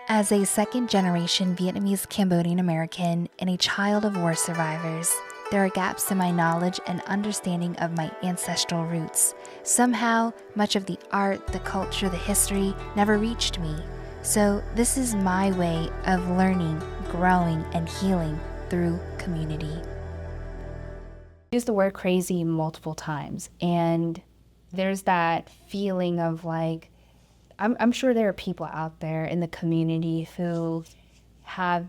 As a second-generation Vietnamese Cambodian American and a child of war survivors, there are gaps in my knowledge and understanding of my ancestral roots. Somehow, much of the art, the culture, the history never reached me. So this is my way of learning, growing, and healing through community. I used the word crazy multiple times, and there's that feeling of like, I'm sure there are people out there in the community who have,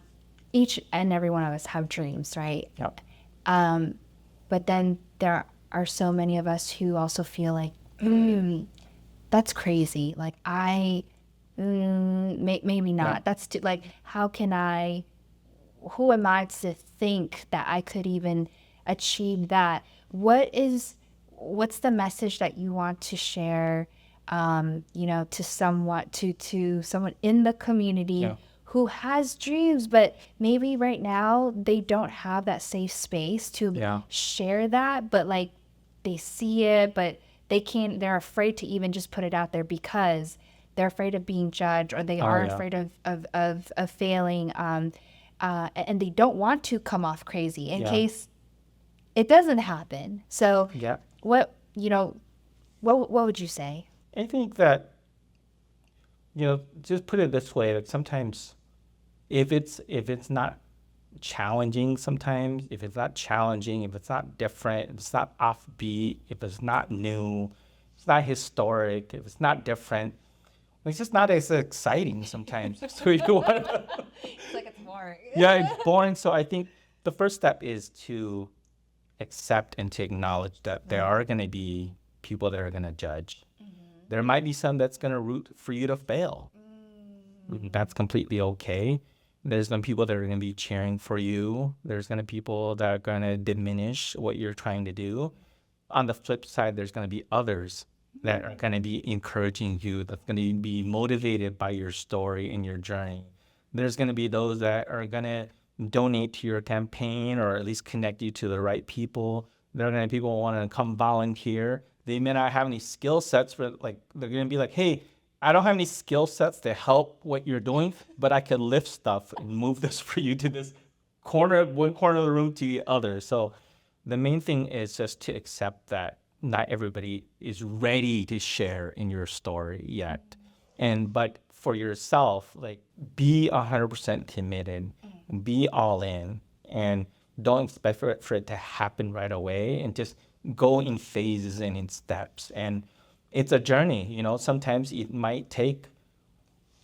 each and every one of us have dreams, right? Yep. But then there are so many of us who also feel like, that's crazy. Like maybe not. Yeah. That's too, like, who am I to think that I could even achieve that? What's the message that you want to share, to someone in the community who has dreams, but maybe right now they don't have that safe space to share that, but like they see it, but they're afraid to even just put it out there because they're afraid of being judged, or they are afraid of failing, and they don't want to come off crazy in case it doesn't happen. So what would you say? I think that, just put it this way, that sometimes if it's not challenging, if it's not different, if it's not offbeat, if it's not new, it's not historic, if it's not different, it's just not as exciting sometimes. So you want It's like it's boring. it's boring. So I think the first step is to accept and to acknowledge that there are going to be people that are going to judge. There might be some that's going to root for you to fail. That's completely okay. There's going to be people that are going to be cheering for you. There's going to be people that are going to diminish what you're trying to do. On the flip side, there's going to be others that are going to be encouraging you, that's going to be motivated by your story and your journey. There's going to be those that are going to donate to your campaign, or at least connect you to the right people. There are going to be people who want to come volunteer. They may not have any skill sets, but they're going to be like, hey, I don't have any skill sets to help what you're doing, but I can lift stuff and move this for you to this one corner of the room to the other. So the main thing is just to accept that not everybody is ready to share in your story yet. But for yourself, be 100% committed, be all in, and don't expect for it to happen right away, and just go in phases and in steps. And it's a journey, sometimes it might take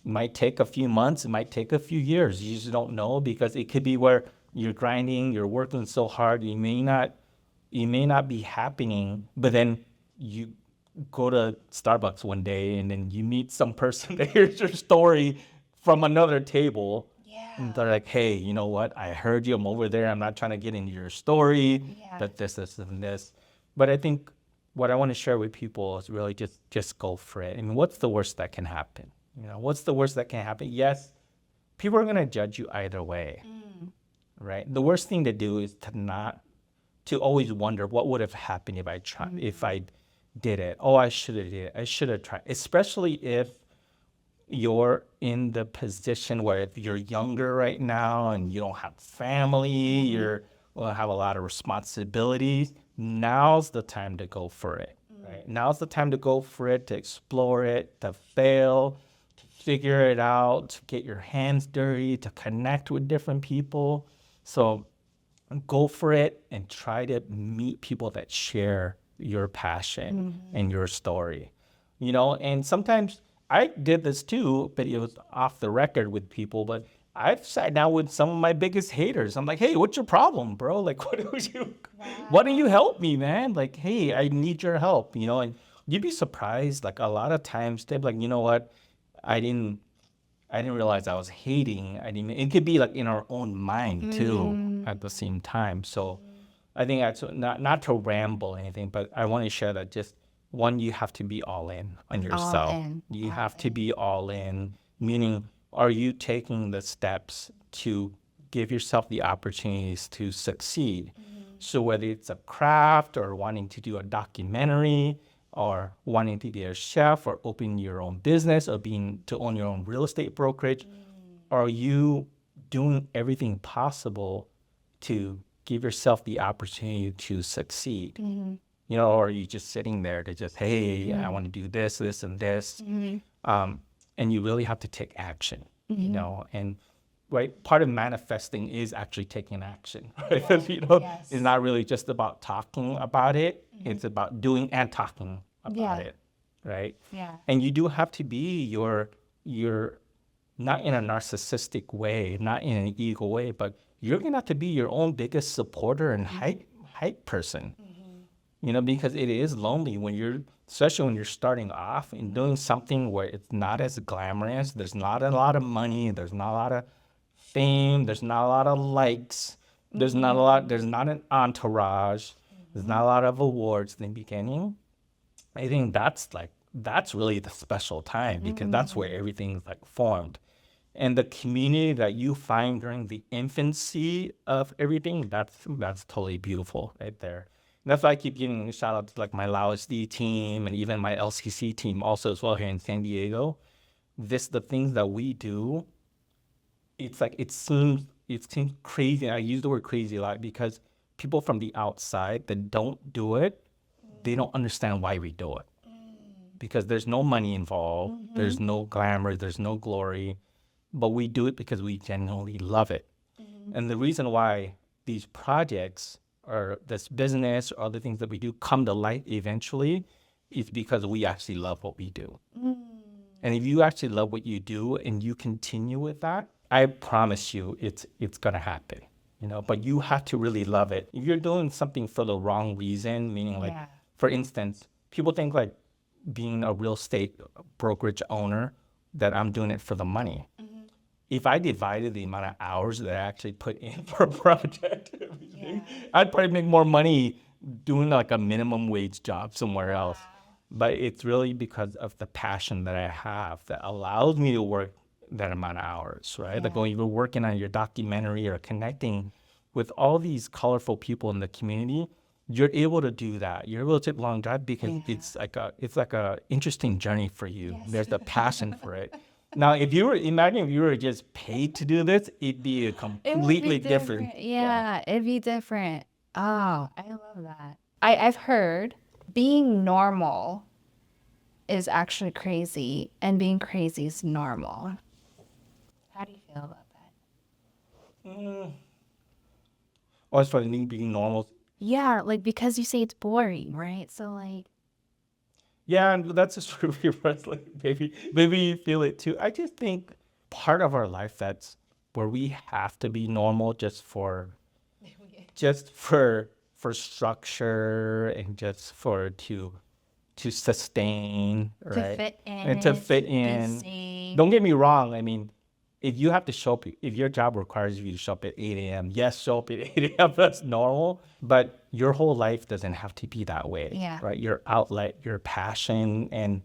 a few months, it might take a few years. You just don't know, because it could be where you're grinding, you're working so hard, you may not be happening, but then you go to Starbucks one day and then you meet some person that hears your story from another table. And they're like, hey, you know what? I heard you. I'm over there. I'm not trying to get into your story, but this, and this. But I think what I want to share with people is really just go for it. I mean, what's the worst that can happen? What's the worst that can happen? Yes, people are going to judge you either way, right? The worst thing to do is to always wonder what would have happened if I tried, if I did it. Oh, I should have did it. I should have tried. Especially if you're in the position where if you're younger right now and you don't have family, you have a lot of responsibilities. Now's the time to go for it. Right? Now's the time to go for it, to explore it, to fail, to figure it out, to get your hands dirty, to connect with different people. So go for it and try to meet people that share your passion and your story. And sometimes I did this too, but it was off the record with people. But I've sat down with some of my biggest haters. I'm like, hey, what's your problem, bro? Why don't you help me, man? Hey, I need your help, and you'd be surprised. A lot of times they'd be like, you know what? I didn't realize I was hating. It could be in our own mind too at the same time. So I think that's not to ramble or anything, but I want to share that just one, you have to be all in on yourself. You have to be all in, meaning, are you taking the steps to give yourself the opportunities to succeed? So whether it's a craft, or wanting to do a documentary, or wanting to be a chef, or open your own business, or to own your own real estate brokerage, Are you doing everything possible to give yourself the opportunity to succeed? You know, or are you just sitting there to just, hey, I want to do this, this, and this. And you really have to take action, you know, and right, part of manifesting is actually taking action, right? You know, it's not really just about talking about it. It's about doing and talking about it, right? And you do have to be your not in a narcissistic way, not in an ego way, but you're going to have to be your own biggest supporter and hype person, you know, because it is lonely when you're, especially when you're starting off and doing something where it's not as glamorous, there's not a lot of money, there's not a lot of fame, there's not a lot of likes, there's not an entourage, there's not a lot of awards in the beginning. I think that's really the special time, because that's where everything's like formed. And the community that you find during the infancy of everything, that's totally beautiful right there. And that's why I keep giving a shout out to like my LAOSD team and even my LCC team also as well here in San Diego. The things that we do, it's like it seems crazy. I use the word crazy a lot because people from the outside that don't do it, they don't understand why we do it. Because there's no money involved, there's no glamour, there's no glory, but we do it because we genuinely love it. And the reason why these projects or this business or other things that we do come to light eventually is because we actually love what we do. And if you actually love what you do and you continue with that, I promise you it's gonna happen, you know, but you have to really love it. If you're doing something for the wrong reason, meaning like, for instance, people think like being a real estate brokerage owner, that I'm doing it for the money. If I divided the amount of hours that I actually put in for a project, I'd probably make more money doing like a minimum wage job somewhere else. But it's really because of the passion that I have that allows me to work that amount of hours, right? Like when you're working on your documentary or connecting with all these colorful people in the community, you're able to do that. You're able to take long drive because it's like a interesting journey for you. There's a passion for it. Now, imagine if you were just paid to do this, it'd be a completely different. It'd be different. Oh, I love that. I've heard being normal is actually crazy, and being crazy is normal. How do you feel about that? As far as being normal. Yeah, like because you say it's boring, right? So like. Yeah, and that's just true for us. Like maybe you feel it too. I just think part of our life that's where we have to be normal just for structure and just to sustain, right? To fit in. And to fit in. Don't get me wrong. I mean, if you have to show up, if your job requires you to show up at 8 a.m., yes, show up at 8 a.m., that's normal. But your whole life doesn't have to be that way, right? Your outlet, your passion, and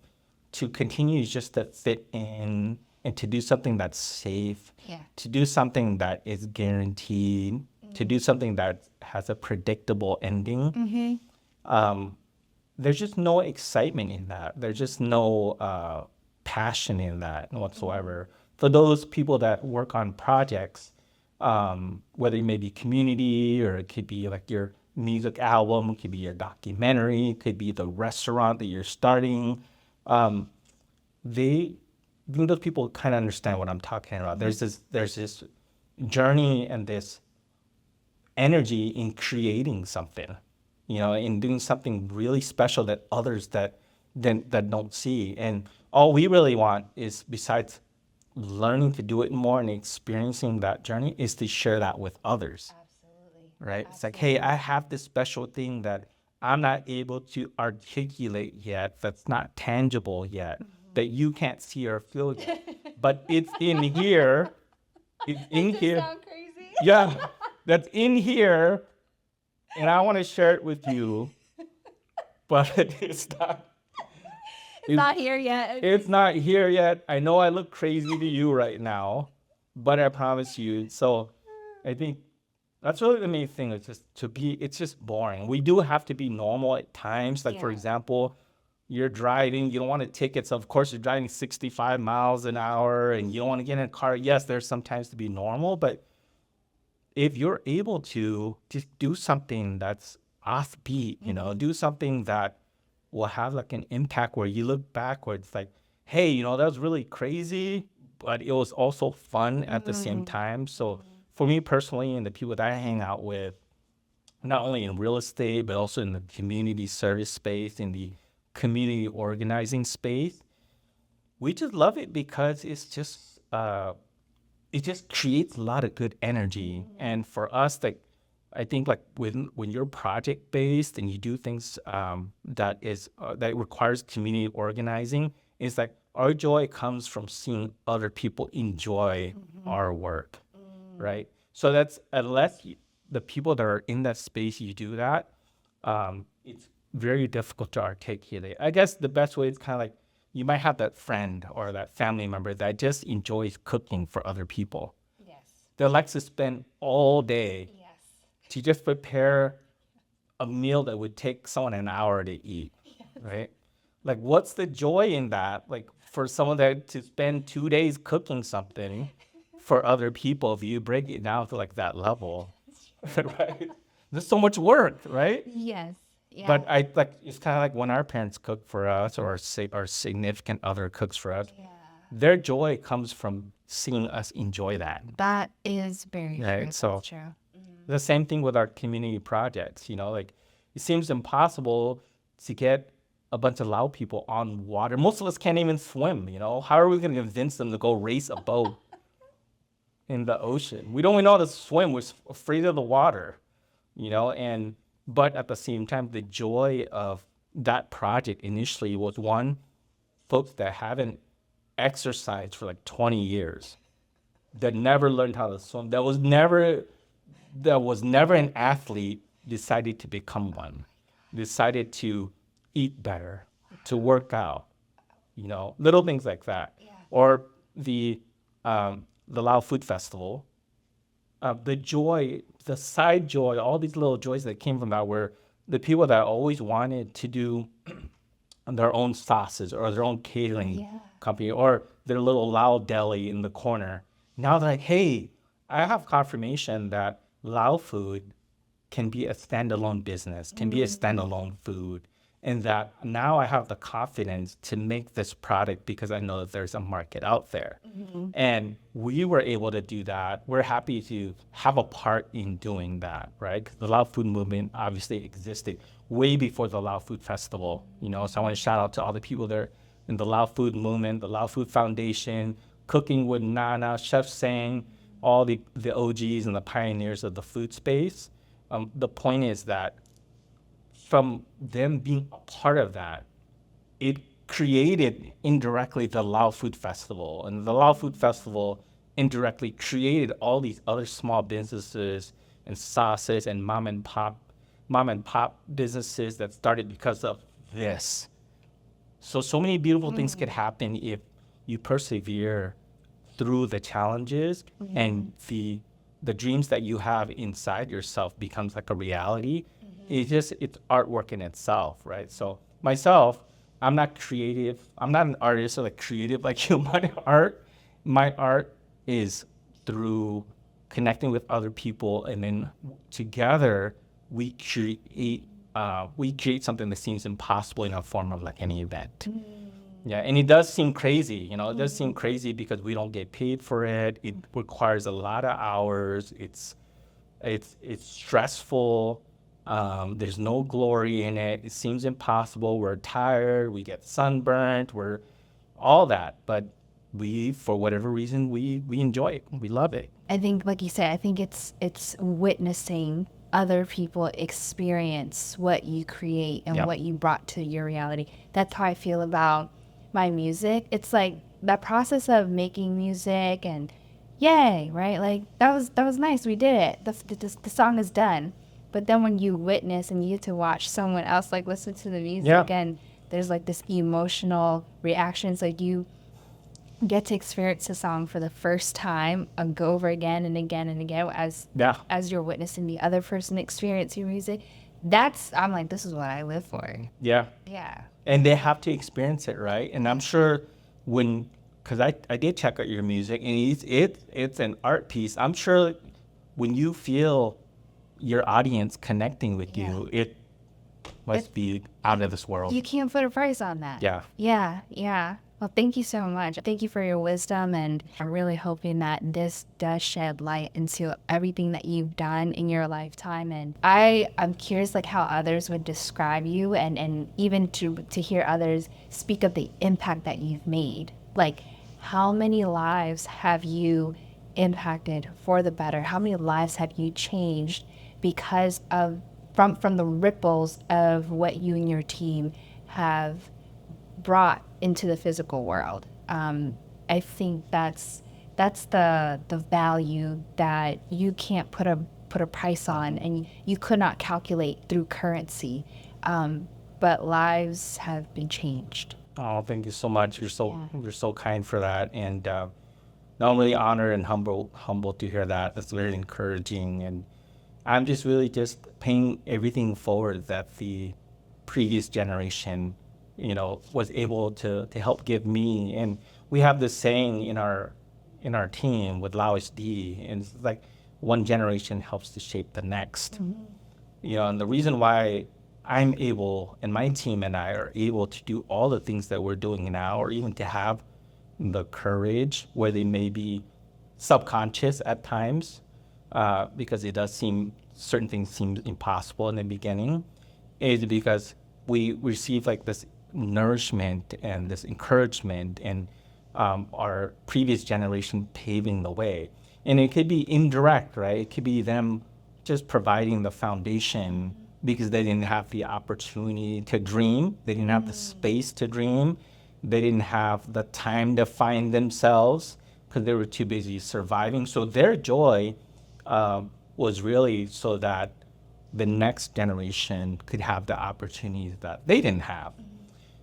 to continue just to fit in and to do something that's safe, to do something that is guaranteed, to do something that has a predictable ending. There's just no excitement in that. There's just no passion in that whatsoever. For those people that work on projects, whether it may be community or it could be like your music album, it could be your documentary, it could be the restaurant that you're starting, those people kind of understand what I'm talking about. There's this journey and this energy in creating something, you know, in doing something really special that others that don't see. And all we really want is, besides learning to do it more and experiencing that journey, is to share that with others. Absolutely. Right? It's like, hey, I have this special thing that I'm not able to articulate yet, that's not tangible yet, that you can't see or feel yet. But it's in here. It's in here. Sound crazy? Yeah, that's in here, and I want to share it with you, but it's not. It's not here yet. It's not here yet. I know I look crazy to you right now, but I promise you. So I think that's really the main thing. It's just it's just boring. We do have to be normal at times. Like, for example, you're driving, you don't want to tickets. Of course, you're driving 65 miles an hour and you don't want to get in a car. Yes, there's sometimes to be normal, but if you're able to just do something that's offbeat, do something that will have like an impact where you look back where it's like, hey, that was really crazy, but it was also fun at the same time. So for me personally and the people that I hang out with, not only in real estate, but also in the community service space, in the community organizing space, we just love it because it just creates a lot of good energy. And for us, like, I think like when you're project based and you do things that requires community organizing, it's like our joy comes from seeing other people enjoy our work, right? So that's unless the people that are in that space, you do that, it's very difficult to articulate. I guess the best way is kind of like you might have that friend or that family member that just enjoys cooking for other people. Yes. They like to spend all day to just prepare a meal that would take someone an hour to eat, right? Like, what's the joy in that? Like, for someone to spend 2 days cooking something for other people, if you break it down to like that level, right? There's so much work, right? Yes. Yeah. But it's kind of like when our parents cook for us, or say our significant other cooks for us. Yeah. Their joy comes from seeing us enjoy that. That is very Right, true. so- That's true. The same thing with our community projects, like it seems impossible to get a bunch of Lao people on water. Most of us can't even swim, How are we going to convince them to go race a boat in the ocean? We don't even know how to swim. We're afraid of the water, but at the same time, the joy of that project initially was one, folks that haven't exercised for like 20 years, that never learned how to swim, that was never an athlete, decided to become one, decided to eat better, to work out, little things like that. Yeah. Or the Lao Food Festival, the joy, the side joy, all these little joys that came from that were the people that always wanted to do their own sauces or their own catering company or their little Lao deli in the corner. Now they're like, hey, I have confirmation that Lao food can be a standalone business, can be a standalone food, and that now I have the confidence to make this product because I know that there's a market out there. And we were able to do that. We're happy to have a part in doing that, right? 'Cause the Lao food movement obviously existed way before the Lao Food Festival, So I want to shout out to all the people there in the Lao food movement, the Lao Food Foundation, Cooking with Nana, Chef Sang, all the OGs and the pioneers of the food space. The point is that from them being a part of that, it created indirectly the Lao Food Festival. And the Lao Food Festival indirectly created all these other small businesses and sauces and mom and pop businesses that started because of this. So many beautiful things could happen if you persevere through the challenges and the dreams that you have inside yourself becomes like a reality. It's artwork in itself, right? So myself, I'm not creative. I'm not an artist or like creative like you. My art is through connecting with other people, and then together we create something that seems impossible in a form of like any event. Yeah, and it does seem crazy, It does seem crazy because we don't get paid for it. It requires a lot of hours. It's stressful. There's no glory in it. It seems impossible. We're tired. We get sunburnt. We're all that. But for whatever reason, we enjoy it. We love it. I think, like you said, it's witnessing other people experience what you create and what you brought to your reality. That's how I feel about my music. It's like that process of making music and yay, right? Like that was nice. We did it. The song is done. But then when you witness and you get to watch someone else like listen to the music and there's like this emotional reactions, like you get to experience a song for the first time and go over again and again and again as you're witnessing the other person experience your music. I'm like, this is what I live for. Yeah. Yeah. And they have to experience it, right? And I'm sure because I did check out your music, and it's an art piece. I'm sure when you feel your audience connecting with you, it must be out of this world. You can't put a price on that. Yeah. Yeah, yeah. Well, thank you so much. Thank you for your wisdom, and I'm really hoping that this does shed light into everything that you've done in your lifetime. And I'm curious, like, how others would describe you, and even to hear others speak of the impact that you've made. Like, how many lives have you impacted for the better? How many lives have you changed because of from the ripples of what you and your team have brought into the physical world? I think that's the value that you can't put a price on, and you could not calculate through currency. But lives have been changed. Oh, thank you so much. You're so kind for that, and not only honored and humble to hear that. That's very encouraging, and I'm just really just paying everything forward that the previous generation, was able to help give me. And we have this saying in our team with LAOSD, and it's like one generation helps to shape the next. And the reason why I'm able, and my team and I are able to do all the things that we're doing now, or even to have the courage where they may be subconscious at times, because certain things seem impossible in the beginning, is because we receive like this nourishment and this encouragement, and our previous generation paving the way. And it could be indirect, right? It could be them just providing the foundation because they didn't have the opportunity to dream. They didn't have the space to dream. They didn't have the time to find themselves because they were too busy surviving. So their joy was really so that the next generation could have the opportunities that they didn't have.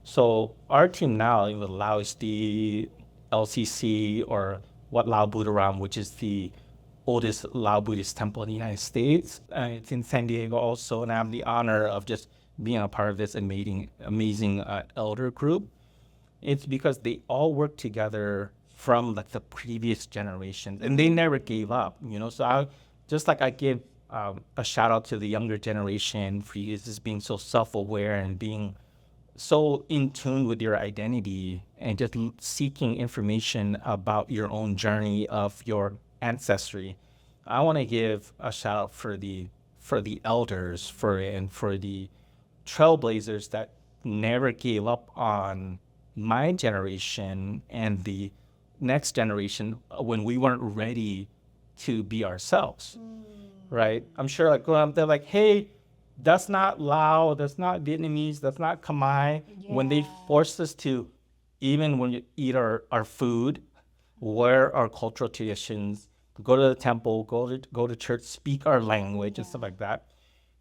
So our team now, with LAOSD, LCC, or Wat Lao Buddharam, which is the oldest Lao Buddhist temple in the United States. It's in San Diego also, and I have the honor of just being a part of this amazing elder group. It's because they all work together from like the previous generations, and they never gave up. So I give a shout out to the younger generation for you just being so self-aware and being so in tune with your identity and just seeking information about your own journey of your ancestry. I want to give a shout out for the elders, for the trailblazers that never gave up on my generation and the next generation when we weren't ready to be ourselves, right? I'm sure like growing up, they're like, hey, that's not Lao, that's not Vietnamese, that's not Khmer. Yeah. When they forced us to, even when you eat our food, wear our cultural traditions, go to the temple, go to church, speak our language and stuff like that,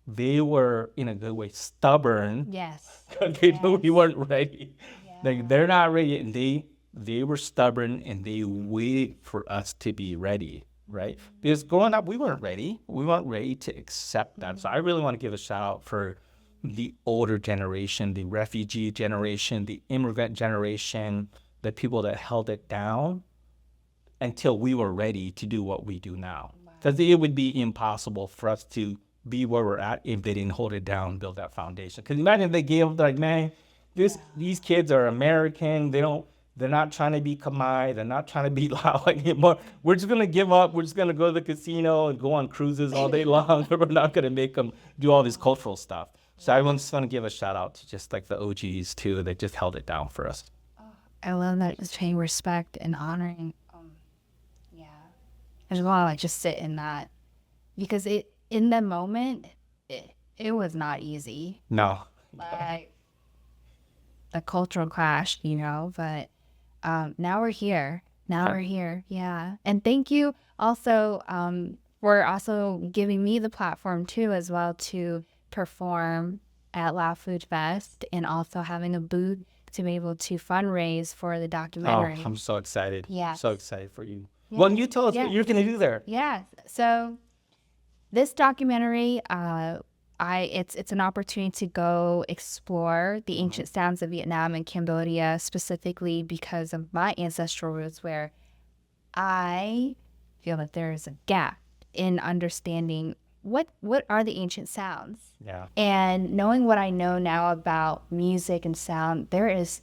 they were, in a good way, stubborn. Yes. They knew we weren't ready. Yeah. Like, they're not ready, and they were stubborn, and they waited for us to be ready. Right? Because growing up, we weren't ready. We weren't ready to accept that. So I really want to give a shout out for the older generation, the refugee generation, the immigrant generation, the people that held it down until we were ready to do what we do now. Because it would be impossible for us to be where we're at if they didn't hold it down, build that foundation. Because imagine if they gave up, like, man, these kids are American. They're not trying to be Khmer. They're not trying to be Lao anymore. We're just going to give up. We're just going to go to the casino and go on cruises all day long. We're not going to make them do all this cultural stuff. So I just want to give a shout out to just like the OGs too that just held it down for us. I love that. It's paying respect and honoring. Yeah. I just want to like just sit in that because in the moment, it was not easy. No. Like the cultural clash, but now we're here. Yeah. And thank you also for also giving me the platform too as well to perform at Lao Food Fest and also having a booth to be able to fundraise for the documentary. Oh, I'm so excited. Yeah. So excited for you. Yeah. Well, you tell us what you're going to do there. Yeah. So this documentary it's an opportunity to go explore the ancient sounds of Vietnam and Cambodia, specifically because of my ancestral roots, where I feel that there is a gap in understanding what are the ancient sounds. Yeah. And knowing what I know now about music and sound, there is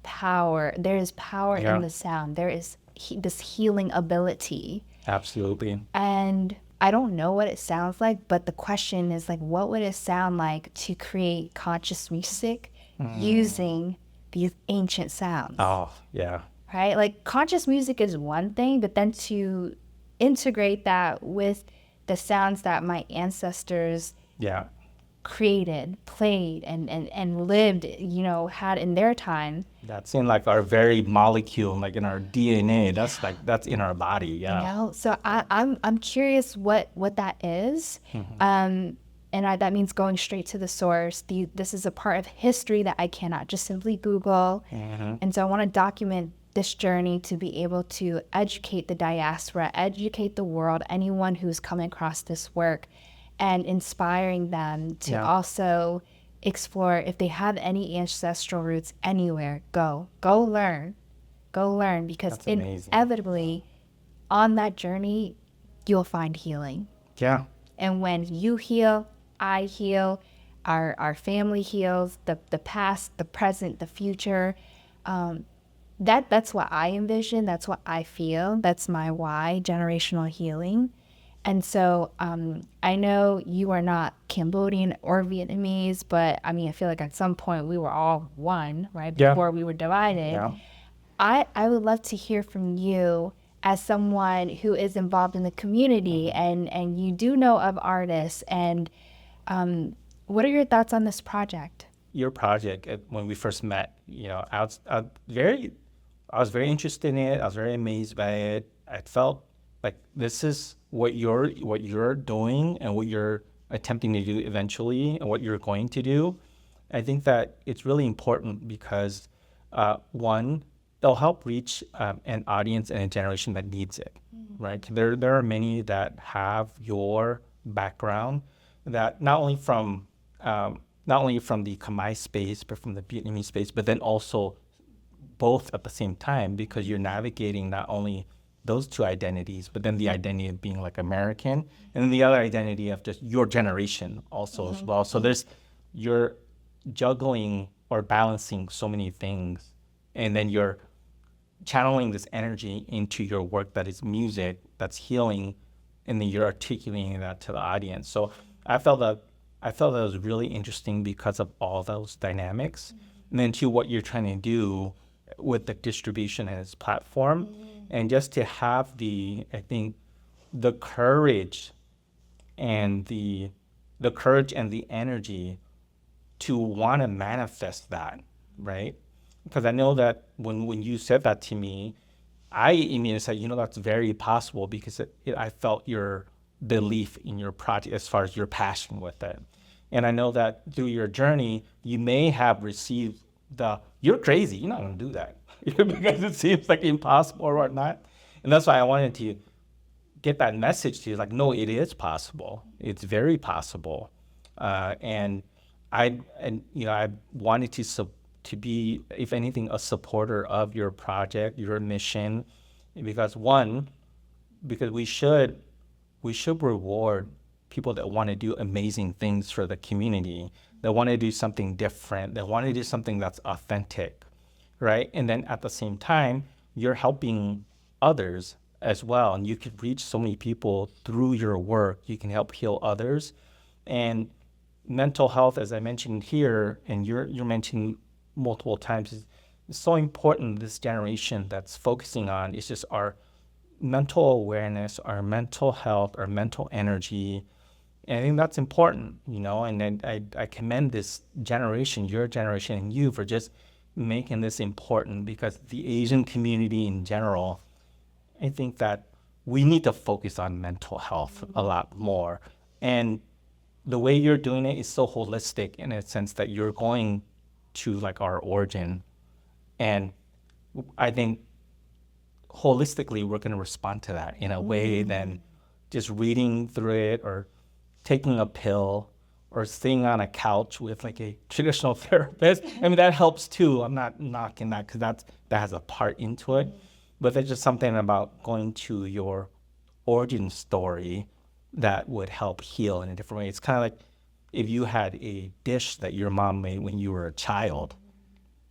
power. There is power Yeah. in the sound. There is this healing ability. Absolutely. And I don't know what it sounds like, but the question is like, what would it sound like to create conscious music using these ancient sounds? Oh, yeah. Right? Like, conscious music is one thing, but then to integrate that with the sounds that my ancestors Yeah. created, played, and lived, you know, had in their time. That's in like our very molecule, like in our DNA. That's in our body. Yeah. You know, so I'm curious what that is. That means going straight to the source. This is a part of history that I cannot just simply Google. And so I want to document this journey to be able to educate the diaspora, educate the world, anyone who's coming across this work, and inspiring them to also explore if they have any ancestral roots anywhere. Go learn, because That's amazing. inevitably on that journey you'll find healing. Yeah. And when you heal, I heal, our family heals, the past, the present, the future. That's what I envision. That's what I feel. That's my why, generational healing. And so I know you are not Cambodian or Vietnamese, but I mean, I feel like at some point we were all one, right? Before we were divided. Yeah. I would love to hear from you as someone who is involved in the community and you do know of artists. And what are your thoughts on this project? Your project, when we first met, you know, I was very interested in it. I was very amazed by it. I felt like this is what you're doing and what you're attempting to do eventually and what you're going to do. I think that it's really important because one, they'll help reach an audience and a generation that needs it, right? There are many that have your background, that not only from the Khmer space, but from the Vietnamese space, but then also both at the same time, because you're navigating not only those two identities, but then the identity of being like American, and then the other identity of just your generation also as well. So you're juggling or balancing so many things, and then you're channeling this energy into your work that is music, that's healing, and then you're articulating that to the audience. So I felt that was really interesting because of all those dynamics. And then to what you're trying to do with the distribution and its platform, and just to have the courage and the energy to want to manifest that, right? Because I know that when you said that to me, I immediately said, you know, that's very possible, because I felt your belief in your project as far as your passion with it. And I know that through your journey, you may have received you're crazy, you're not going to do that, because it seems like impossible or whatnot. And that's why I wanted to get that message to you, like, no, it is possible. It's very possible. And I wanted to be, if anything, a supporter of your project, your mission, because we should reward people that want to do amazing things for the community, that want to do something different, that want to do something that's authentic, right? And then at the same time, you're helping others as well, and you can reach so many people through your work. You can help heal others. And mental health, as I mentioned here, and you're mentioning multiple times, is so important. This generation that's focusing on is just our mental awareness, our mental health, our mental energy. And I think that's important, you know, and then I commend this generation, your generation, and you for just making this important, because the Asian community in general, I think that we need to focus on mental health a lot more. And the way you're doing it is so holistic, in a sense that you're going to like our origin. And I think holistically, we're going to respond to that in a way than just reading through it or taking a pill or sitting on a couch with like a traditional therapist. I mean, that helps too. I'm not knocking that because that has a part into it. But there's just something about going to your origin story that would help heal in a different way. It's kind of like if you had a dish that your mom made when you were a child,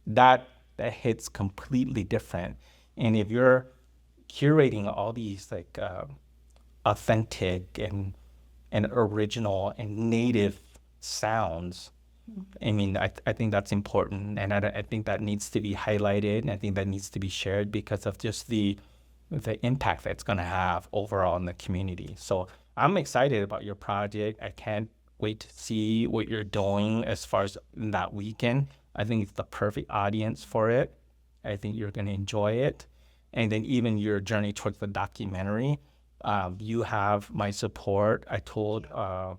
that hits completely different. And if you're curating all these like authentic and original and native sounds, I mean, I think that's important, and I think that needs to be highlighted, and I think that needs to be shared because of just the impact that it's going to have overall in the community. So I'm excited about your project. I can't wait to see what you're doing as far as that weekend. I think it's the perfect audience for it. I think you're going to enjoy it. And then even your journey towards the documentary, you have my support. I told our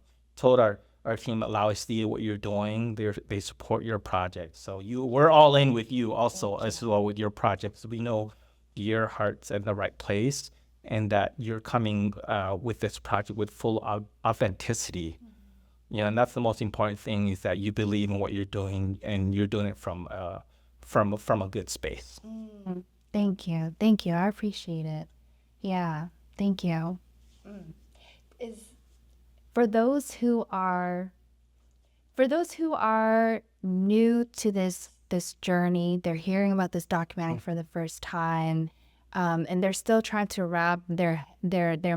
team at LAOSD what you're doing. They support your project. So we're all in with you also as well with your project. So we know your heart's in the right place and that you're coming with this project with full authenticity. You know, and that's the most important thing, is that you believe in what you're doing and you're doing it from a good space. Thank you. I appreciate it. Yeah, thank you. For those who are new to this journey, they're hearing about this documentary for the first time, and they're still trying to wrap their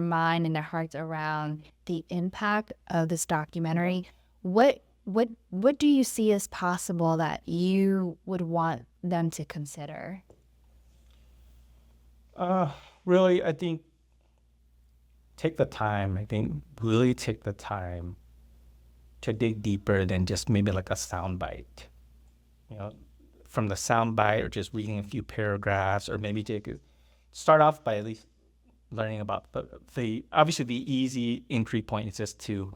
mind and their hearts around the impact of this documentary. What do you see as possible that you would want them to consider? Really, I think take the time. I think really take the time to dig deeper than just maybe like a soundbite. You know, from the soundbite or just reading a few paragraphs, or maybe start off by at least learning about the obviously the easy entry point is just to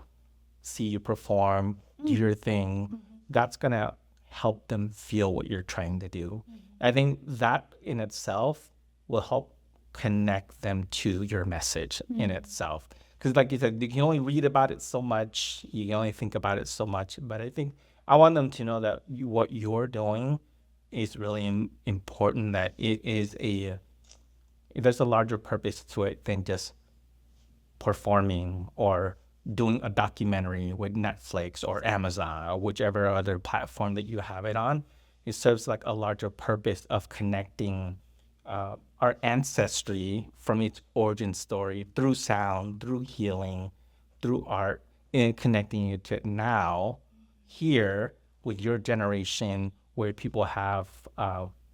see you perform, do your thing. That's gonna help them feel what you're trying to do. I think that in itself will help connect them to your message in itself. Because like you said, you can only read about it so much, you can only think about it so much, but I think I want them to know that what you're doing is really important, that there's a larger purpose to it than just performing or doing a documentary with Netflix or Amazon or whichever other platform that you have it on. It serves like a larger purpose of connecting our ancestry from its origin story through sound, through healing, through art, and connecting it to now, here, with your generation, where people have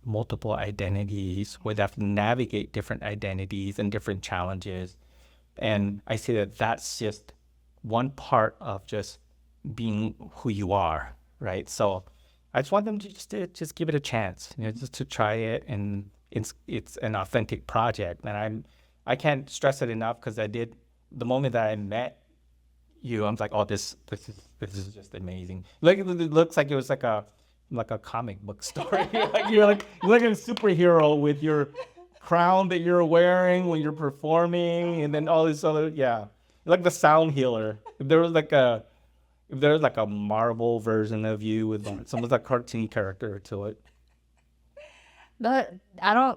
multiple identities, where they have to navigate different identities and different challenges. And I say that that's just one part of just being who you are, right? So I just want them to just give it a chance, just to try it. And it's an authentic project. And I can't stress it enough, because the moment that I met you, I'm like, oh, this is just amazing. Like, it looks like it was like a comic book story. Like you're like a superhero with your crown that you're wearing when you're performing, and then all this other, you're like the sound healer. If there was like a Marvel version of you with some of the cartoon character to it. But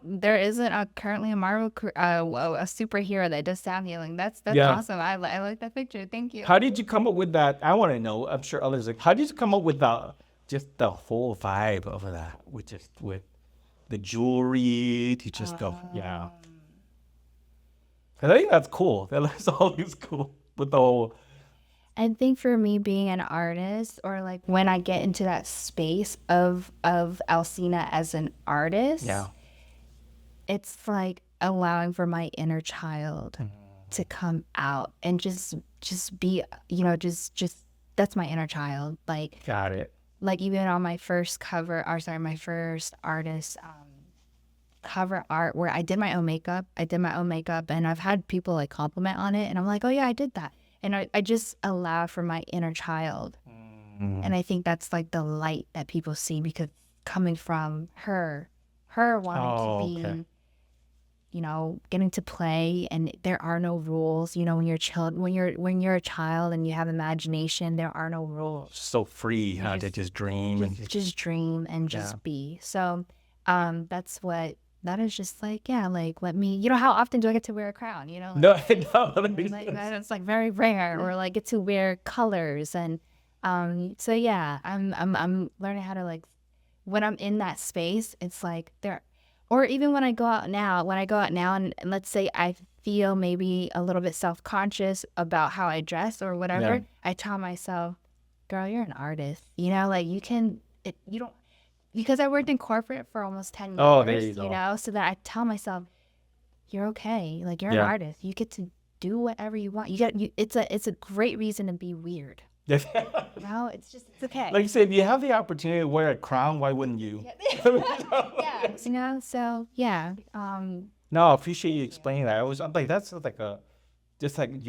there isn't currently a Marvel a superhero that does sound healing. That's awesome. I like that picture. Thank you. How did you come up with that? I want to know. I'm sure others how did you come up with just the whole vibe of that, with the jewelry to just go, yeah. I think that's cool. That's always cool with the whole. I think for me, being an artist, or like when I get into that space of Alcina as an artist, it's like allowing for my inner child to come out and just be, just that's my inner child. Like, got it. Like even on my first my first artist cover art, where I did my own makeup, and I've had people like compliment on it, and I'm like, oh yeah, I did that. And I just allow for my inner child. And I think that's like the light that people see, because coming from her wanting to be, getting to play, and there are no rules. When you're a child and you have imagination, there are no rules. So free, huh? To just dream Just dream and just be. So that is just like, let me, how often do I get to wear a crown? No, like it's like very rare, or like get to wear colors. And so yeah, I'm learning how to, like, when I'm in that space, it's like there, or even when I go out now, and let's say I feel maybe a little bit self-conscious about how I dress or whatever, I tell myself, girl, you're an artist, like you don't, because I worked in corporate for almost 10 years, oh, there you go. So that I tell myself, you're okay, like you're an artist, you get to do whatever you want. It's a great reason to be weird. It's okay. Like you said, if you have the opportunity to wear a crown, why wouldn't you? So yeah. No, I appreciate you explaining that. I'm like, that's like just like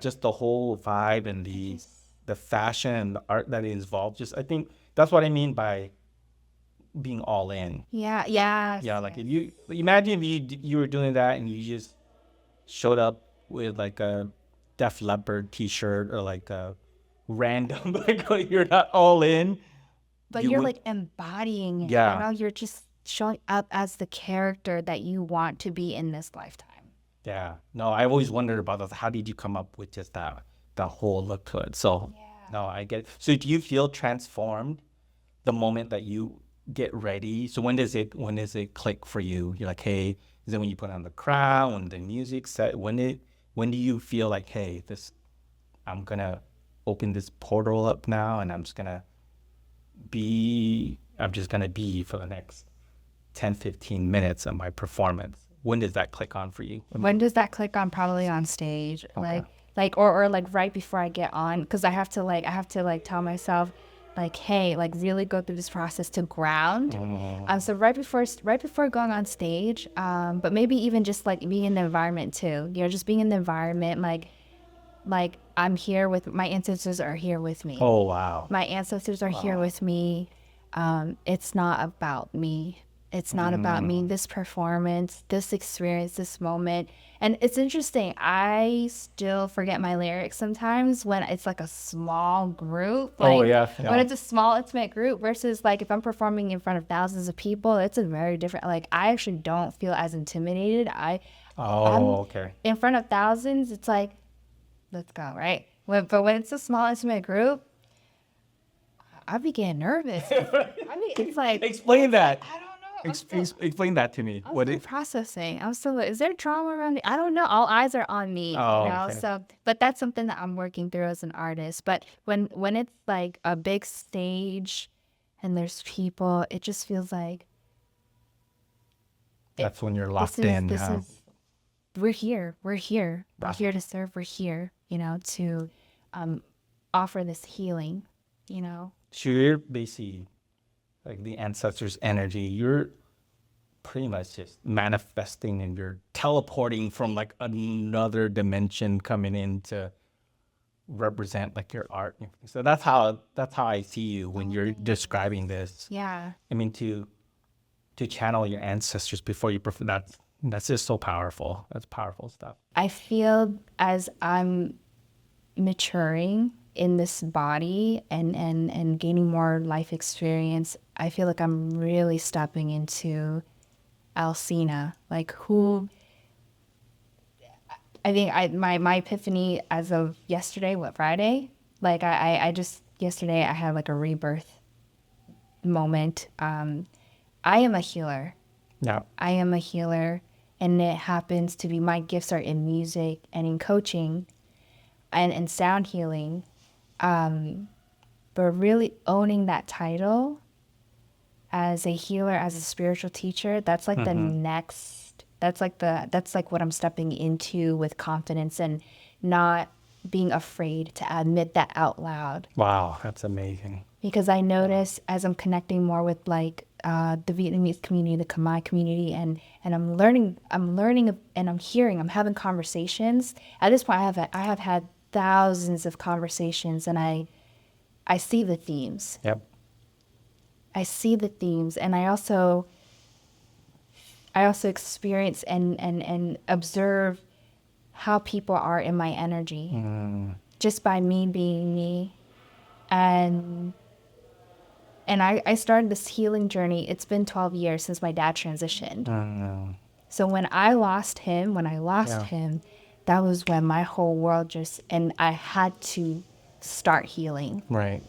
just the whole vibe and the fashion and the art that is involved. I think that's what I mean by being all in. Yeah. Like if you imagine if you were doing that and you just showed up with like a Def Leppard t-shirt or like a random, like you're not all in, but you're like embodying it. You're just showing up as the character that you want to be in this lifetime. No, I always wondered about that. How did you come up with just that whole look to it? So no, I get it. So do you feel transformed the moment that you get ready? So when does it click for you? You're like, hey, is it when you put on the crown, when the music set, when do you feel like, hey, I'm gonna open this portal up now, and I'm just gonna be for the next 10-15 minutes of my performance? When does that click on for you? When does that click on? Probably on stage. Okay. or like right before I get on, because I have to tell myself, like, hey, like really go through this process to ground. So right before going on stage, but maybe even just like being in the environment too. Just being in the environment, like I'm here with my ancestors are here with me. Oh wow. My ancestors are here with me. It's not about me. It's not about me. This performance, this experience, this moment. And it's interesting. I still forget my lyrics sometimes when it's like a small group. When it's a small, intimate group versus like if I'm performing in front of thousands of people, it's a very different, like I actually don't feel as intimidated. Okay. In front of thousands, it's like, let's go, right? But when it's a small, intimate group, I be getting nervous. It's like... Explain that. I don't know. Explain that to me. I'm still processing. I'm still like, is there trauma around me? I don't know. All eyes are on me. Okay. So, but that's something that I'm working through as an artist. But when it's like a big stage and there's people, it just feels like... That's when you're locked in. We're here. We're here to serve. We're here, to offer this healing, So you're basically like the ancestors' energy. You're pretty much just manifesting and you're teleporting from like another dimension coming in to represent like your art. So that's how I see you when you're describing this. Yeah. I mean, to channel your ancestors before you perform, that's just so powerful. That's powerful stuff. I feel as I'm maturing in this body and gaining more life experience, I feel like I'm really stepping into Alcina. Like who... I think my epiphany as of yesterday, Friday? Like I just, yesterday I had like a rebirth moment. I am a healer. Yeah. I am a healer, and it happens to be my gifts are in music and in coaching and sound healing. But really owning that title as a healer, as a spiritual teacher, that's like the next, that's like what I'm stepping into with confidence and not being afraid to admit that out loud. Wow, that's amazing. Because I notice as I'm connecting more with like the Vietnamese community, the Khmer community, and I'm learning and I'm hearing, I'm having conversations. At this point, I have had thousands of conversations, and I see the themes. Yep. I see the themes, and I also I also experience and observe how people are in my energy just by me being me. And I started this healing journey. It's been 12 years since my dad transitioned. So when I lost him, that was when my whole world and I had to start healing. Right.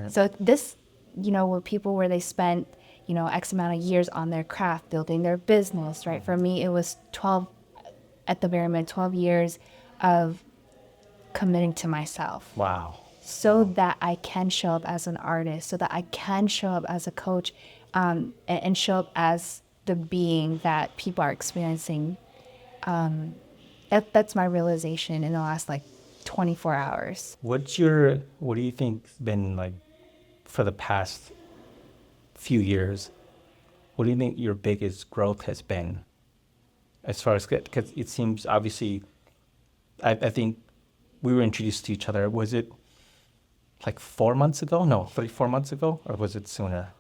So this, where they spent, X amount of years on their craft, building their business, right? For me, it was 12, at the very minimum, 12 years of committing to myself. Wow. So that I can show up as an artist, so that I can show up as a coach, and show up as the being that people are experiencing. That's my realization in the last 24 hours. What do you think's been like for the past few years? What do you think your biggest growth has been as far as, because it seems obviously, I think we were introduced to each other. Was it like 4 months ago? No, 4 months ago? Or was it sooner?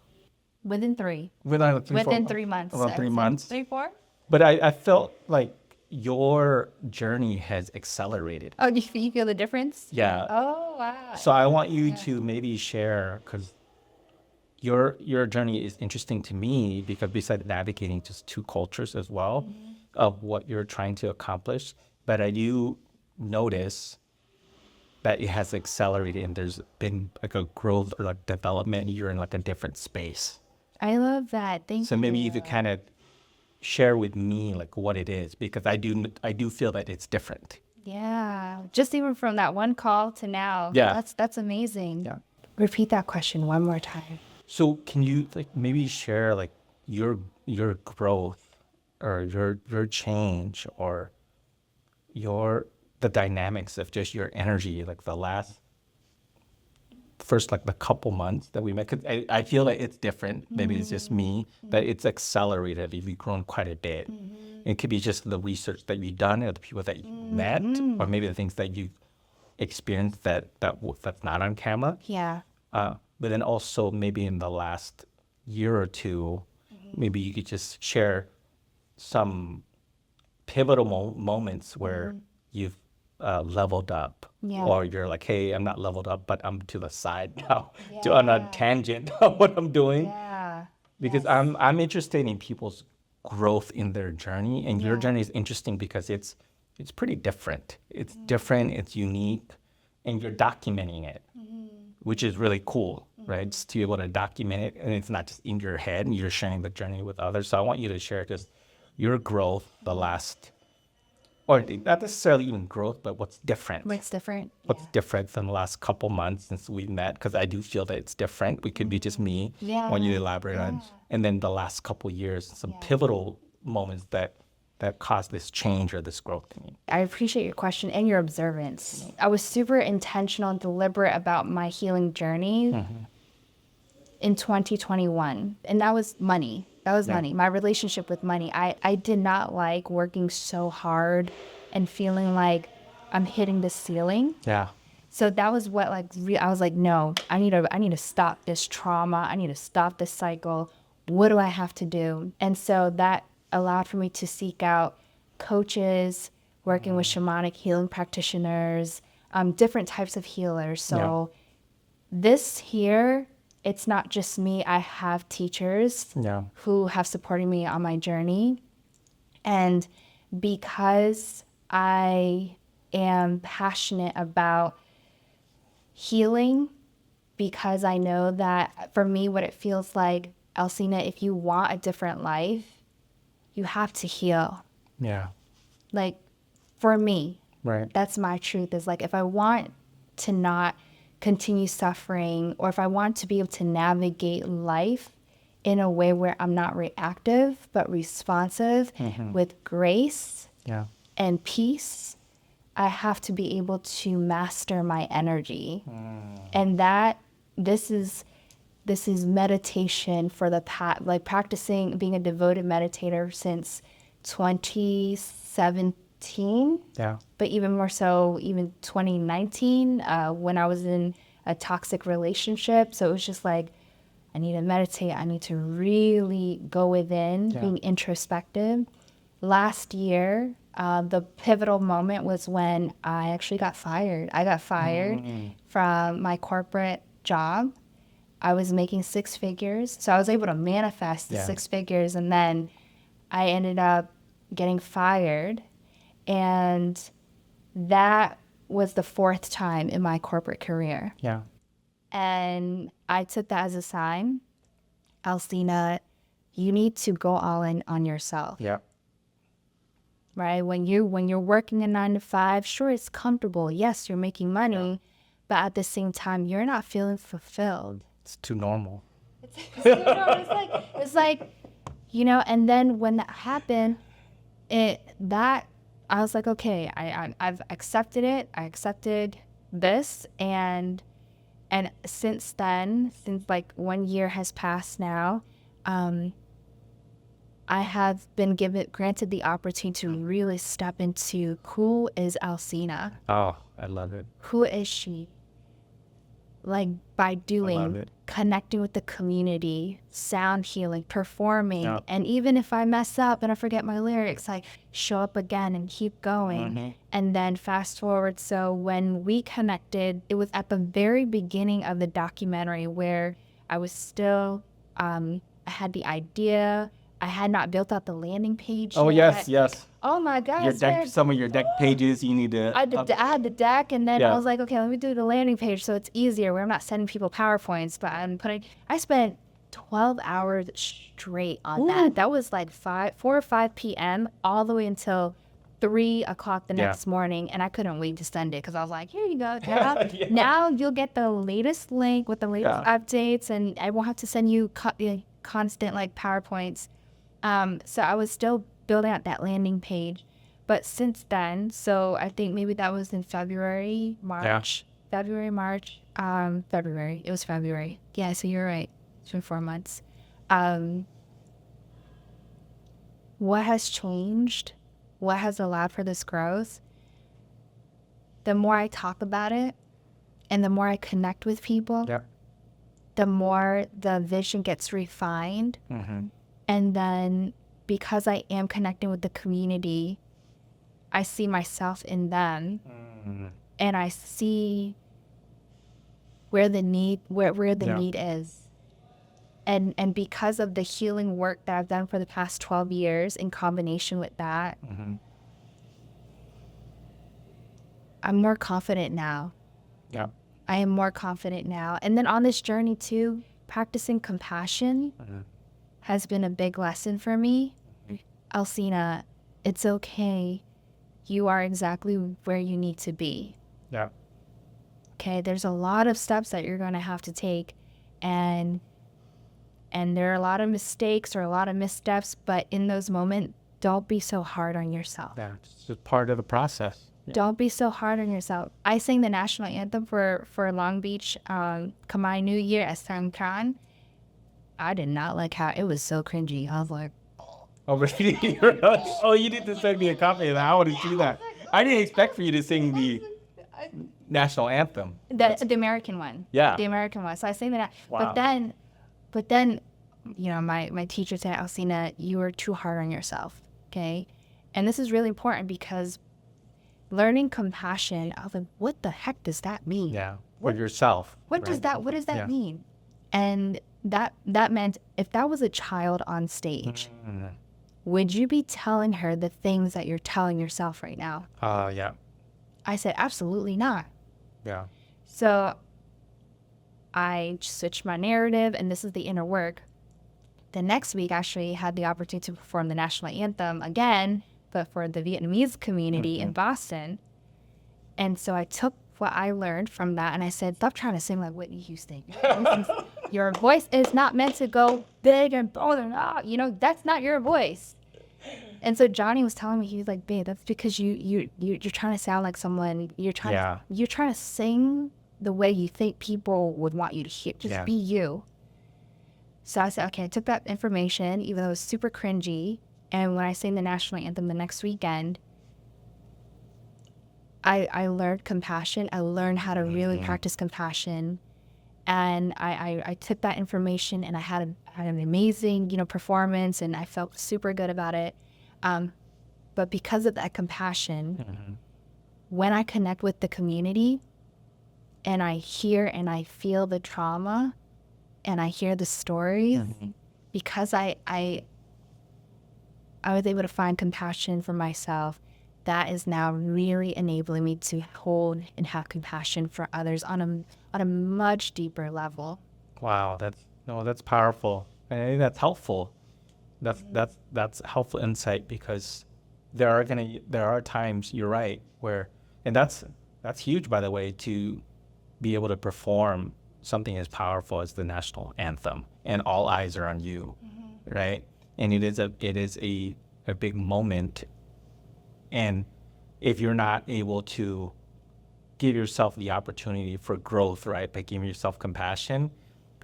Within 3. Within 3 months. About 3 months. 3, 4? But I felt like your journey has accelerated. Oh, you feel the difference? Yeah. Oh, wow. So I want you to maybe share, because your journey is interesting to me, because besides navigating just two cultures as well, of what you're trying to accomplish, but I do notice that it has accelerated and there's been like a growth or like development. You're in like a different space. I love that. Thank you. So maybe you could kind of share with me like what it is, because I do feel that it's different. Yeah. Just even from that one call to now. Yeah. That's amazing. Yeah. Repeat that question one more time. So can you like maybe share like your growth or your change or the dynamics of just your energy, like the couple months that we met? 'Cause I feel like it's different. Maybe it's just me, but it's accelerated. You've grown quite a bit. It could be just the research that you've done, or the people that you met, or maybe the things that you experienced that's not on camera. Yeah. But then also maybe in the last year or two, maybe you could just share some pivotal moments where you've leveled up, or you're like, hey, I'm not leveled up, but I'm to the side now, on a tangent of what I'm doing. Yeah. Because I'm interested in people's growth in their journey, and your journey is interesting because it's pretty different. It's different, it's unique, and you're documenting it, which is really cool, right? Just to be able to document it, and it's not just in your head, and you're sharing the journey with others. So I want you to share just your growth the last, or not necessarily even growth, but what's different. What's different? What's different from the last couple months since we met? Because I do feel that it's different. It could be just me. Yeah. I want you to elaborate on. And then the last couple years, some pivotal moments that caused this change or this growth to me. I appreciate your question and your observance. I was super intentional and deliberate about my healing journey in 2021. And that was money. Money. My relationship with money. I did not like working so hard and feeling like I'm hitting the ceiling. Yeah. So that was what I was like, no, I need to stop this trauma. I need to stop this cycle. What do I have to do? And so that allowed for me to seek out coaches, working with shamanic healing practitioners, different types of healers. So this here, it's not just me. I have teachers who have supported me on my journey. And because I am passionate about healing, because I know that for me, what it feels like, Alcina, if you want a different life, you have to heal. Yeah. Like, for me, right. That's my truth, is like, if I want to not continue suffering, or if I want to be able to navigate life in a way where I'm not reactive, but responsive with grace and peace, I have to be able to master my energy. And this is meditation for the past, like practicing being a devoted meditator since 2017. Yeah. But even more so, even 2019, when I was in a toxic relationship. So it was just like I need to meditate. I need to really go within, being introspective. Last year, the pivotal moment was when I actually got fired. I got fired from my corporate job. I was making 6 figures, so I was able to manifest the 6 figures, and then I ended up getting fired, and that was the 4th time in my corporate career. Yeah. And I took that as a sign. Alcina, you need to go all in on yourself. Yeah. Right? When you're working a 9 to 5, sure, it's comfortable. Yes, you're making money, but at the same time, you're not feeling fulfilled. It's too normal. It's like, you know, and then when that happened, I was like, okay, I've accepted it. I accepted this, and since then, since like 1 year has passed now, I have been granted the opportunity to really step into who is Alcina. Oh, I love it. Who is she? Like by doing, connecting with the community, sound healing, performing, and even if I mess up and I forget my lyrics, like show up again and keep going. And then fast forward, so when we connected, it was at the very beginning of the documentary where I was still, I had the idea. I had not built out the landing page yet. Yes. Oh my gosh. Some of your deck pages you need to... I had the deck, and then I was like, okay, let me do the landing page so it's easier where I'm not sending people PowerPoints, but I spent 12 hours straight on that. That was like 4 or 5 p.m. all the way until 3 o'clock the next morning, and I couldn't wait to send it because I was like, here you go. Now you'll get the latest link with the latest updates, and I won't have to send you constant like PowerPoints. So I was still building out that landing page. But since then, so I think maybe that was in February. February. It was February. Yeah, so you're right. It's been 4 months. What has changed? What has allowed for this growth? The more I talk about it and the more I connect with people, the more the vision gets refined. And then because I am connecting with the community, I see myself in them, and I see where the need is. And because of the healing work that I've done for the past 12 years in combination with that, I'm more confident now. I am more confident now. And then on this journey too, practicing compassion has been a big lesson for me. Alcina, it's okay. You are exactly where you need to be. Okay, there's a lot of steps that you're going to have to take, and there are a lot of mistakes or a lot of missteps, but in those moments, don't be so hard on yourself. It's just part of the process. Don't be so hard on yourself. I sang the national anthem for Long Beach, Kamai New Year at Timecodes. I did not like how it was so cringy. I was like, oh, really? Oh, you need to send me a copy of that. I want to see that. I didn't expect for you to sing the national anthem. The American one. Yeah. The American one. So I sang that. Wow. But then, you know, my teacher said, Alcina, you are too hard on yourself. Okay. And this is really important because learning compassion, I was like, what the heck does that mean? Yeah. For yourself. What does that mean? And that meant if that was a child on stage, would you be telling her the things that you're telling yourself right now? Yeah. I said, absolutely not. Yeah. So I switched my narrative, and this is the inner work. The next week, actually had the opportunity to perform the national anthem again, but for the Vietnamese community in Boston. And so I took what I learned from that, and I said, stop trying to sing like Whitney Houston. Your voice is not meant to go big and bold and you know, that's not your voice. And so Johnny was telling me, he was like, babe, that's because you're trying to sound like someone. You're trying to sing the way you think people would want you to hear. Just be you. So I said, okay, I took that information, even though it was super cringy. And when I sang the national anthem the next weekend, I learned compassion. I learned how to really practice compassion. And I took that information and I had an amazing, performance, and I felt super good about it. But because of that compassion, when I connect with the community and I hear and I feel the trauma and I hear the stories, because I was able to find compassion for myself, that is now really enabling me to hold and have compassion for others on a much deeper level. Wow, that's powerful. And I think that's helpful. That's helpful insight, because there are times, you're right, where, and that's huge, by the way, to be able to perform something as powerful as the national anthem and all eyes are on you, right? And it is a big moment. And if you're not able to give yourself the opportunity for growth, right, by giving yourself compassion,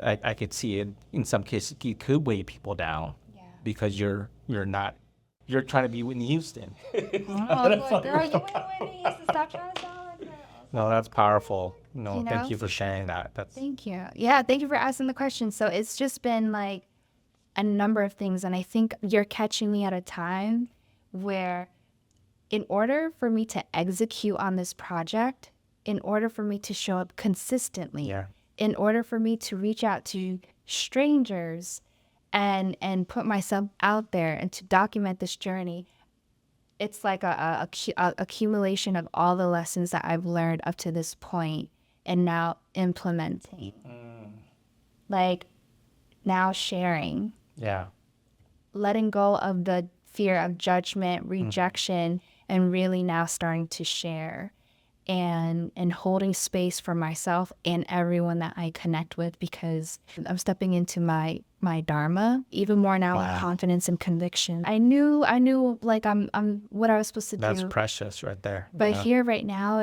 I could see it in some cases, it could weigh people down, because you're trying to be Whitney Houston. Girl, you ain't Whitney Houston. Stop trying to sound like her. No, that's powerful. No, thank you for sharing that. Thank you. Yeah, thank you for asking the question. So it's just been like a number of things, and I think you're catching me at a time where, in order for me to execute on this project, in order for me to show up consistently, in order for me to reach out to strangers and put myself out there and to document this journey, it's like a accumulation of all the lessons that I've learned up to this point and now implementing. Like now sharing. Yeah. Letting go of the fear of judgment, rejection, and really now starting to share and holding space for myself and everyone that I connect with, because I'm stepping into my dharma even more now with confidence and conviction. I knew like I'm what I was supposed to do. That's precious right there. But here right now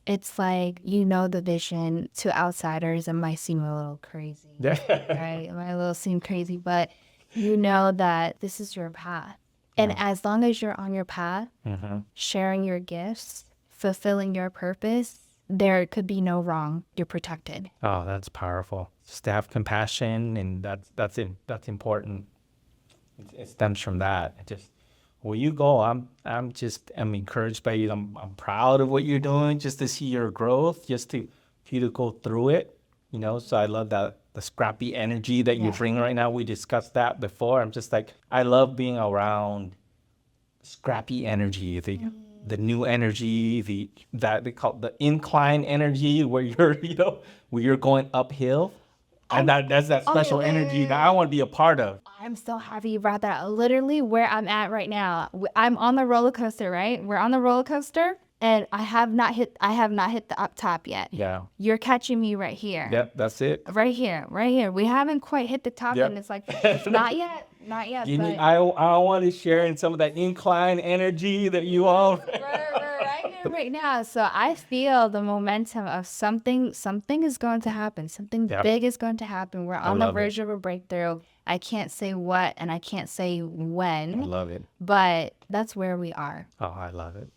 it's like, the vision to outsiders, it might seem a little crazy. Right? It might seem crazy, but you know that this is your path. And as long as you're on your path, sharing your gifts, fulfilling your purpose, there could be no wrong. You're protected. Oh, that's powerful. Just to have compassion, and that's important. It stems from that. Where you go, I'm encouraged by you. I'm proud of what you're doing, just to see your growth, just for you to go through it. So I love that, the scrappy energy that you bring right now. We discussed that before. I'm just like, I love being around scrappy energy, the new energy, that they call the incline energy, where you're going uphill. And that's that special energy that I want to be a part of. I'm so happy you brought that. Literally where I'm at right now, I'm on the roller coaster, right? We're on the roller coaster, and I have not hit the up top yet. Yeah. You're catching me right here. Yep, that's it. Right here. We haven't quite hit the top, and it's like, not yet. I want to share in some of that incline energy that you all. We're right here right now. So I feel the momentum of something is going to happen. Something big is going to happen. We're on the verge of a breakthrough. I can't say what and I can't say when. I love it. But that's where we are. Oh, I love it.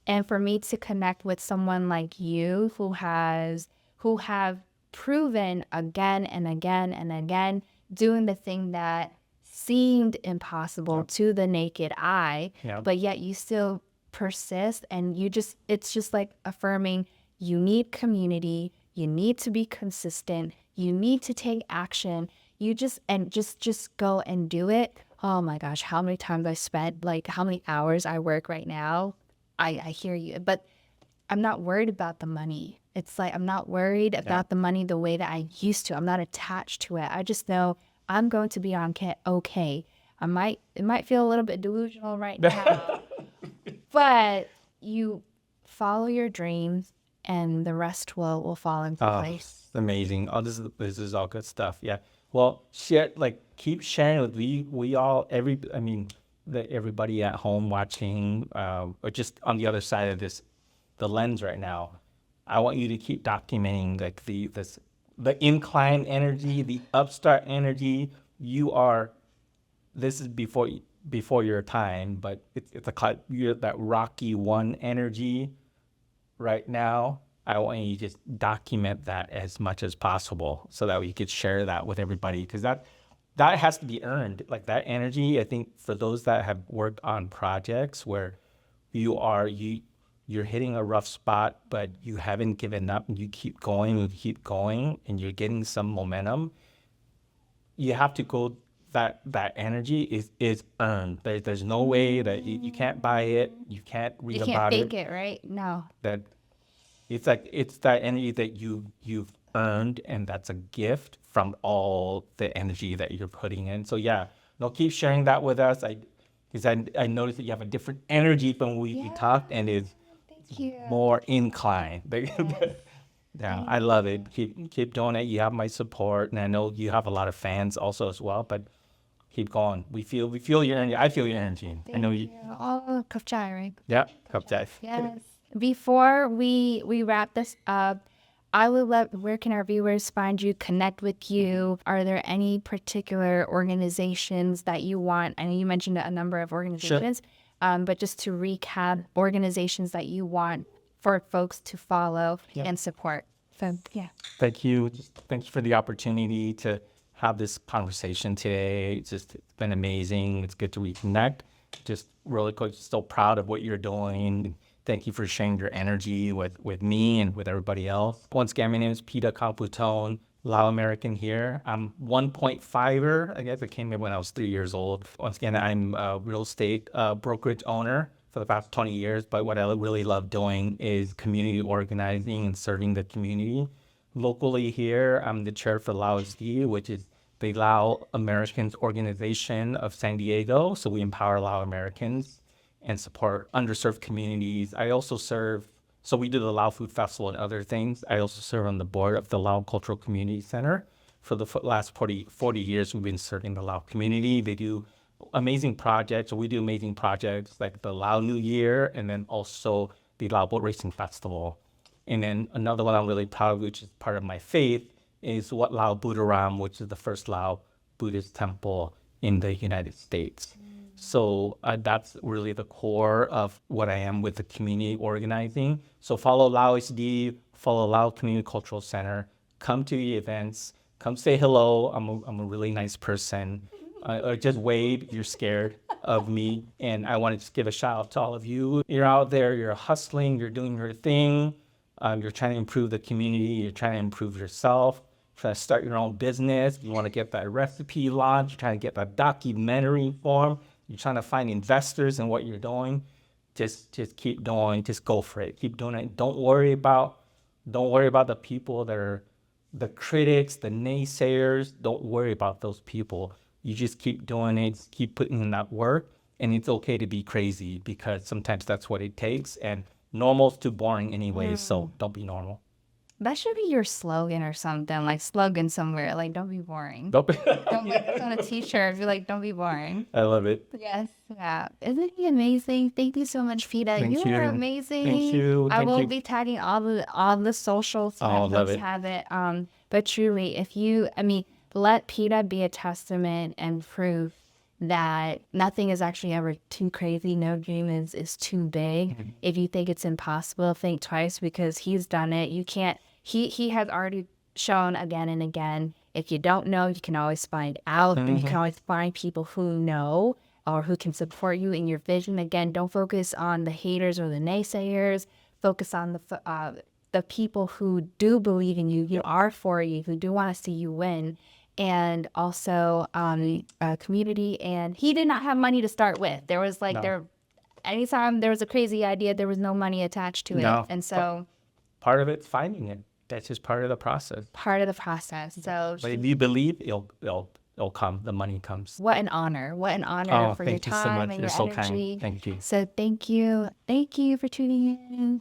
And for me to connect with someone like you who have proven again and again and again, doing the thing that seemed impossible to the naked eye, but yet you still persist, and it's just like affirming, you need community, you need to be consistent, you need to take action, just go and do it. Oh my gosh, how many times I spent, like how many hours I work right now. I hear you, but I'm not worried about the money. It's like, I'm not worried about the money the way that I used to. I'm not attached to it. I just know I'm going to be okay. It might feel a little bit delusional right now, but you follow your dreams and the rest will fall into place. Amazing. Oh, this is all good stuff. Yeah. Well, keep sharing with we all, everybody at home watching, or just on the other side of the lens right now. I want you to keep documenting like the incline energy, the upstart energy. This is before your time, but you're that Rocky 1 energy right now. I want you to just document that as much as possible so that we could share that with everybody, because that has to be earned. Like that energy, I think for those that have worked on projects where you're hitting a rough spot, but you haven't given up and you keep going and you're getting some momentum, you have to go, that energy is earned. There's no way that you can't buy it. You can't read You can't about fake it, right? No. That it's like, it's that energy that you've earned, and that's a gift from all the energy that you're putting in. So yeah, no, keep sharing that with us. Because I noticed that you have a different energy from when we talked, and it's Thank you. more inclined. Yeah, I love it. Keep doing it. You have my support, and I know you have a lot of fans also as well. But keep going. We feel your energy. I feel your energy. I know you. Oh, cup chai, right? Yeah, cup chai. Yes. Before we wrap this up, I would love, where can our viewers find you, connect with you? Are there any particular organizations that you want? I know you mentioned a number of organizations, but just to recap, organizations that you want for folks to follow and support. So, yeah. Thank you. Thank you for the opportunity to have this conversation today. It's been amazing. It's good to reconnect. Just really so proud of what you're doing. Thank you for sharing your energy with me and with everybody else. Once again, my name is Pida Kongphouthone, Lao American here. I'm 1.5er. I guess I came here when I was 3 years old. Once again, I'm a real estate brokerage owner for the past 20 years. But what I really love doing is community organizing and serving the community. Locally here, I'm the chair for LAOSD, which is the Lao Americans organization of San Diego. So we empower Lao Americans and support underserved communities. I also serve, so we do the Lao Food Festival and other things. I also serve on the board of the Lao Cultural Community Center. For the last 40 years, we've been serving the Lao community. They do amazing projects. We do amazing projects like the Lao New Year, and then also the Lao Boat Racing Festival. And then another one I'm really proud of, which is part of my faith, is Wat Lao Buddharam, which is the first Lao Buddhist temple in the United States. So that's really the core of what I am with the community organizing. So follow LAOSD, follow Lao Community Cultural Center, come to the events, come say hello. I'm a really nice person. Or just wave if you're scared of me. And I want to just give a shout out to all of you. You're out there, you're hustling, you're doing your thing. You're trying to improve the community, you're trying to improve yourself, trying to start your own business. You want to get that recipe launched, you're trying to get that documentary form. You're trying to find investors in what you're doing. Just keep doing. Just go for it. Keep doing it. Don't worry about the people that are the critics, the naysayers. Don't worry about those people. You just keep doing it. Just keep putting in that work. And it's okay to be crazy, because sometimes that's what it takes. And normal's too boring anyway. So don't be normal. That should be your slogan or something, like slogan somewhere, like don't be boring. Don't be Don't put this on a t-shirt, be like, don't be boring. I love it. Yes. Yeah. Isn't he amazing? Thank you so much, Pida. Thank You you. are amazing. Thank you. I Thank will you. be tagging all the socials so Oh, that love folks it. have it. But truly, let Pida be a testament and proof that nothing is actually ever too crazy. No dream is too big. If you think it's impossible, think twice, because he's done it. You can't. He has already shown again and again. If you don't know, you can always find out. And you can always find people who know or who can support you in your vision. Again, don't focus on the haters or the naysayers. Focus on the people who do believe in you, who are for you, who do want to see you win. And also community. And he did not have money to start with. There was anytime there was a crazy idea, there was no money attached to it. No. And so Part of it's finding it. That's just part of the process. So But if you believe, it'll come. The money comes. what an honor. What an honor for your Thank you so time much. and You're your so energy. kind. Thank you. So thank you. Thank you for tuning in.